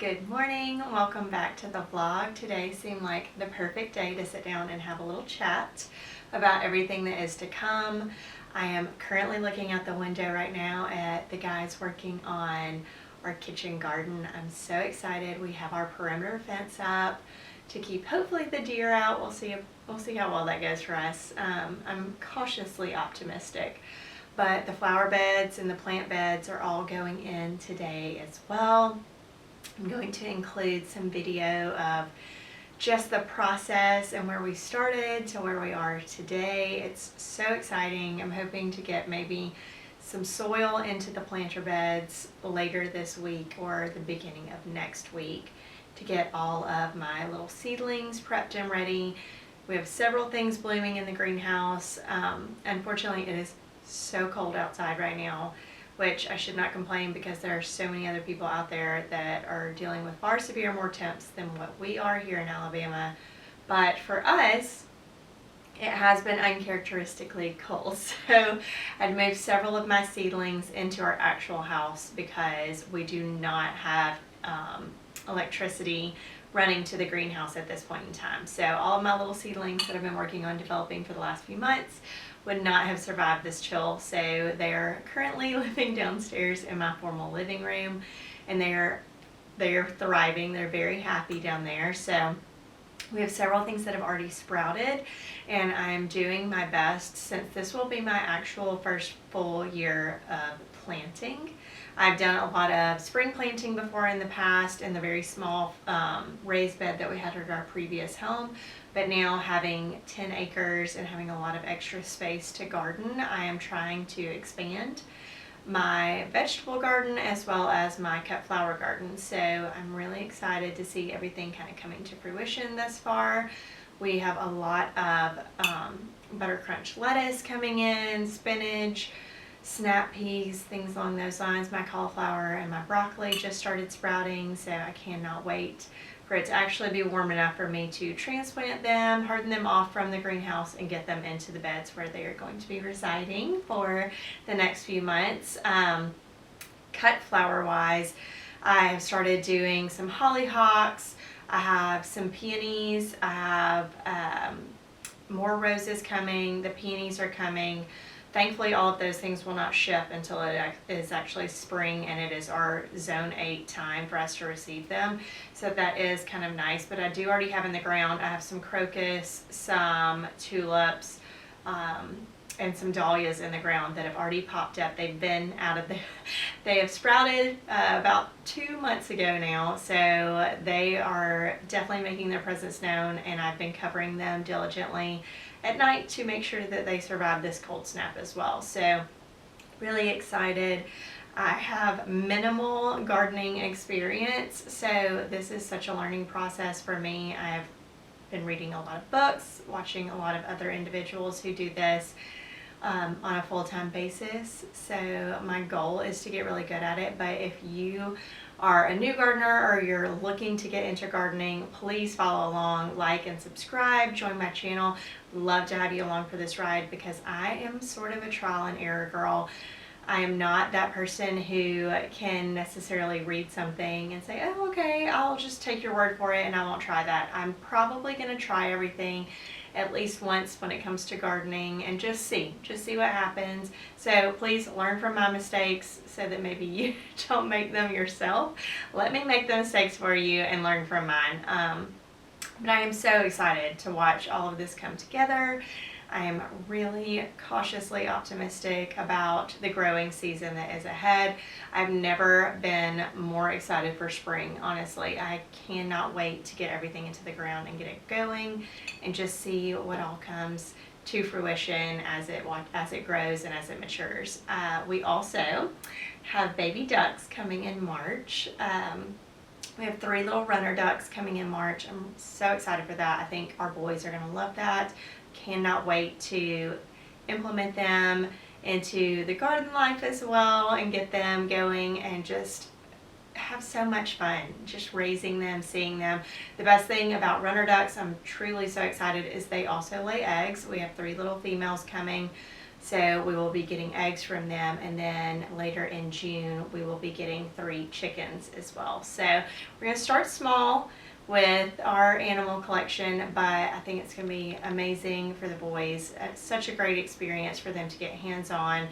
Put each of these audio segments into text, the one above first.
Good morning, welcome back to the vlog. Today seemed like the perfect day to sit down and have a little chat about everything that is to come. I am currently looking out the window right now at the guys working on our kitchen garden. I'm so excited. We have our perimeter fence up to keep hopefully the deer out. We'll see how well that goes for us. I'm cautiously optimistic. But the flower beds and the plant beds are all going in today as well. I'm going to include some video of just the process and where we started to where we are today. It's so exciting. I'm hoping to get maybe some soil into the planter beds later this week or the beginning of next week to get all of my little seedlings prepped and ready. We have several things blooming in the greenhouse. Unfortunately, it is so cold outside right now, which I should not complain because there are so many other people out there that are dealing with far severe more temps than what we are here in Alabama. But for us, it has been uncharacteristically cold. So I'd moved several of my seedlings into our actual house because we do not have electricity running to the greenhouse at this point in time. So all of my little seedlings that I've been working on developing for the last few months would not have survived this chill. So they're currently living downstairs in my formal living room, and they're thriving. They're very happy down there. So we have several things that have already sprouted, and I'm doing my best, since this will be my actual first full year of planting. I've done a lot of spring planting before in the past in the very small raised bed that we had at our previous home. But now, having 10 acres and having a lot of extra space to garden, I am trying to expand my vegetable garden as well as my cut flower garden. So I'm really excited to see everything kind of coming to fruition thus far. We have a lot of butter crunch lettuce coming in, spinach, snap peas, things along those lines. My cauliflower and my broccoli just started sprouting, so I cannot wait for it to actually be warm enough for me to transplant them, harden them off from the greenhouse, and get them into the beds where they are going to be residing for the next few months. Cut flower wise, I have started doing some hollyhocks. I have some peonies. I have more roses coming. The peonies are coming. Thankfully, all of those things will not ship until it is actually spring and it is our zone 8 time for us to receive them. So that is kind of nice. But I do already have in the ground, I have some crocus, some tulips, and some dahlias in the ground that have already popped up. They've been they have sprouted about 2 months ago now. So they are definitely making their presence known, and I've been covering them diligently at night to make sure that they survive this cold snap as well. So really excited. I have minimal gardening experience, so this is such a learning process for me. I've been reading a lot of books, watching a lot of other individuals who do this on a full-time basis. So my goal is to get really good at it. But if you are a new gardener or you're looking to get into gardening, please follow along, like and subscribe, join my channel. Love to have you along for this ride because I am sort of a trial and error girl. I am not that person who can necessarily read something and say, oh, okay, I'll just take your word for it and I won't try that. I'm probably going to try everything at least once when it comes to gardening and just see what happens. So please learn from my mistakes so that maybe you don't make them yourself. Let me make the mistakes for you and learn from mine. But I am so excited to watch all of this come together. I am really cautiously optimistic about the growing season that is ahead. I've never been more excited for spring, honestly. I cannot wait to get everything into the ground and get it going and just see what all comes to fruition as it grows and as it matures. We also have baby ducks coming in March. We have 3 little runner ducks coming in March. I'm so excited for that. I think our boys are going to love that. Cannot wait to implement them into the garden life as well and get them going and just have so much fun just raising them, seeing them. The best thing about runner ducks, I'm truly so excited, is they also lay eggs. We have 3 little females coming. So we will be getting eggs from them, and then later in June we will be getting 3 chickens as well. So we're going to start small with our animal collection, but I think it's going to be amazing for the boys. It's such a great experience for them to get hands-on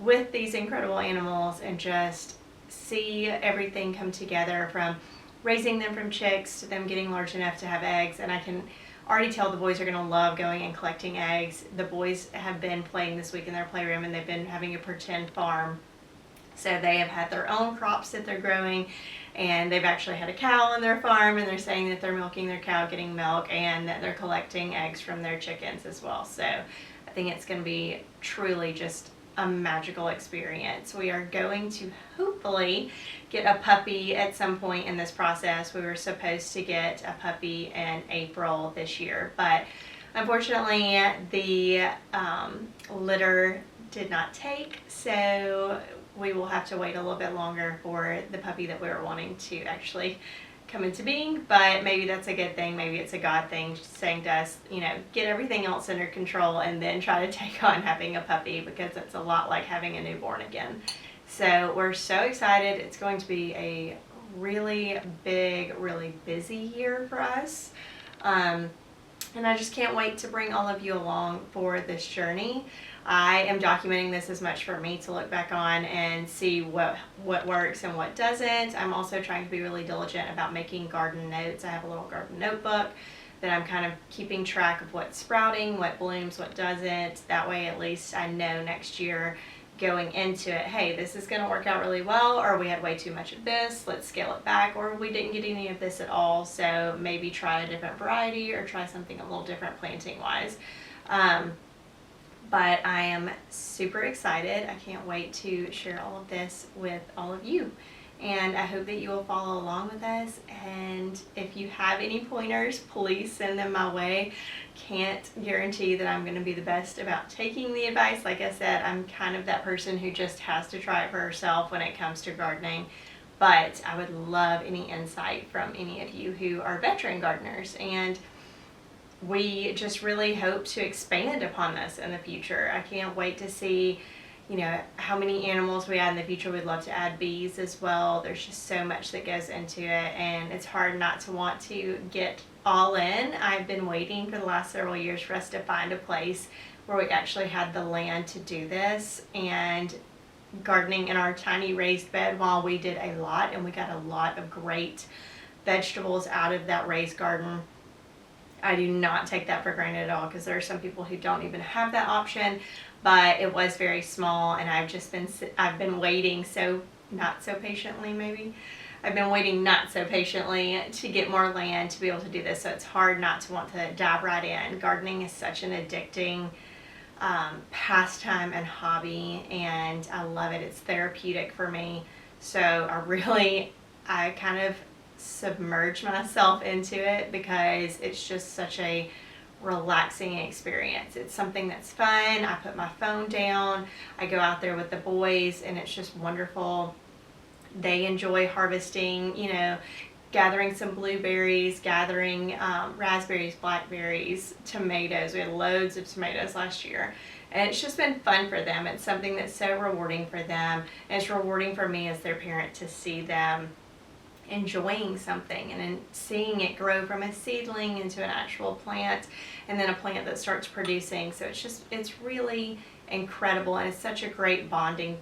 with these incredible animals and just see everything come together, from raising them from chicks to them getting large enough to have eggs. And I can already tell the boys are going to love going and collecting eggs. The boys have been playing this week in their playroom, and they've been having a pretend farm. So they have had their own crops that they're growing, and they've actually had a cow on their farm, and they're saying that they're milking their cow, getting milk, and that they're collecting eggs from their chickens as well. So I think it's going to be truly just a magical experience. We are going to hopefully get a puppy at some point in this process. We were supposed to get a puppy in April this year, but unfortunately the litter did not take, so we will have to wait a little bit longer for the puppy that we were wanting to actually come into being. But maybe that's a good thing. Maybe it's a God thing saying to us, you know, get everything else under control and then try to take on having a puppy, because it's a lot like having a newborn again. So we're so excited. It's going to be a really big, really busy year for us. And I just can't wait to bring all of you along for this journey. I am documenting this as much for me to look back on and see what works and what doesn't. I'm also trying to be really diligent about making garden notes. I have a little garden notebook that I'm kind of keeping track of what's sprouting, what blooms, what doesn't. That way at least I know next year going into it, hey, this is going to work out really well, or we had way too much of this, let's scale it back, or we didn't get any of this at all, so maybe try a different variety or try something a little different planting wise. But I am super excited. I can't wait to share all of this with all of you. And I hope that you will follow along with us. And if you have any pointers, please send them my way. Can't guarantee that I'm going to be the best about taking the advice. Like I said, I'm kind of that person who just has to try it for herself when it comes to gardening. But I would love any insight from any of you who are veteran gardeners. And we just really hope to expand upon this in the future. I can't wait to see, you know, how many animals we add in the future. We'd love to add bees as well. There's just so much that goes into it, and it's hard not to want to get all in. I've been waiting for the last several years for us to find a place where we actually had the land to do this, and gardening in our tiny raised bed, while we did a lot and we got a lot of great vegetables out of that raised garden, I do not take that for granted at all, because there are some people who don't even have that option. But it was very small, and I've been waiting not so patiently to get more land to be able to do this. So it's hard not to want to dive right in. Gardening is such an addicting pastime and hobby, and I love it. It's therapeutic for me. So I kind of submerge myself into it because it's just such a relaxing experience. It's something that's fun. I put my phone down, I go out there with the boys, and it's just wonderful. They enjoy harvesting, you know, gathering some blueberries, gathering raspberries, blackberries, tomatoes. We had loads of tomatoes last year, and it's just been fun for them. It's something that's so rewarding for them, and it's rewarding for me as their parent to see them enjoying something and then seeing it grow from a seedling into an actual plant, and then a plant that starts producing. So it's really incredible, and it's such a great bonding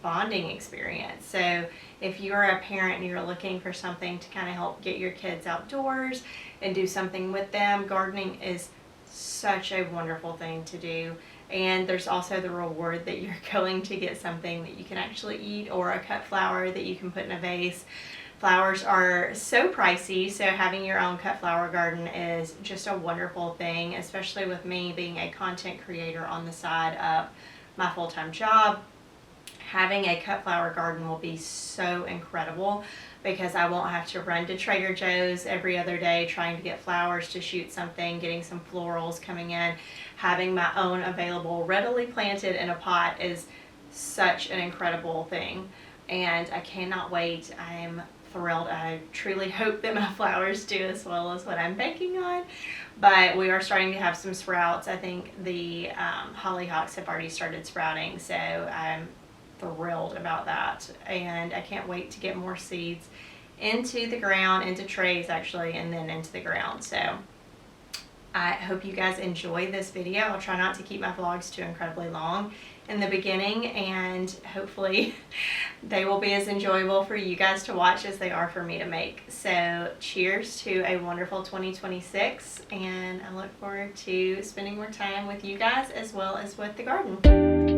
experience. So if you're a parent and you're looking for something to kind of help get your kids outdoors and do something with them, gardening is such a wonderful thing to do. And there's also the reward that you're going to get something that you can actually eat, or a cut flower that you can put in a vase. Flowers are so pricey, so having your own cut flower garden is just a wonderful thing, especially with me being a content creator on the side of my full-time job. Having a cut flower garden will be so incredible, because I won't have to run to Trader Joe's every other day trying to get flowers to shoot something, getting some florals coming in. Having my own available, readily planted in a pot is such an incredible thing. And I cannot wait. I am thrilled. I truly hope that my flowers do as well as what I'm banking on. But we are starting to have some sprouts. I think the hollyhocks have already started sprouting, so I'm thrilled about that. And I can't wait to get more seeds into the ground, into trays actually, and then into the ground. So I hope you guys enjoy this video. I'll try not to keep my vlogs too incredibly long in the beginning, and hopefully they will be as enjoyable for you guys to watch as they are for me to make. So cheers to a wonderful 2026, and I look forward to spending more time with you guys as well as with the garden.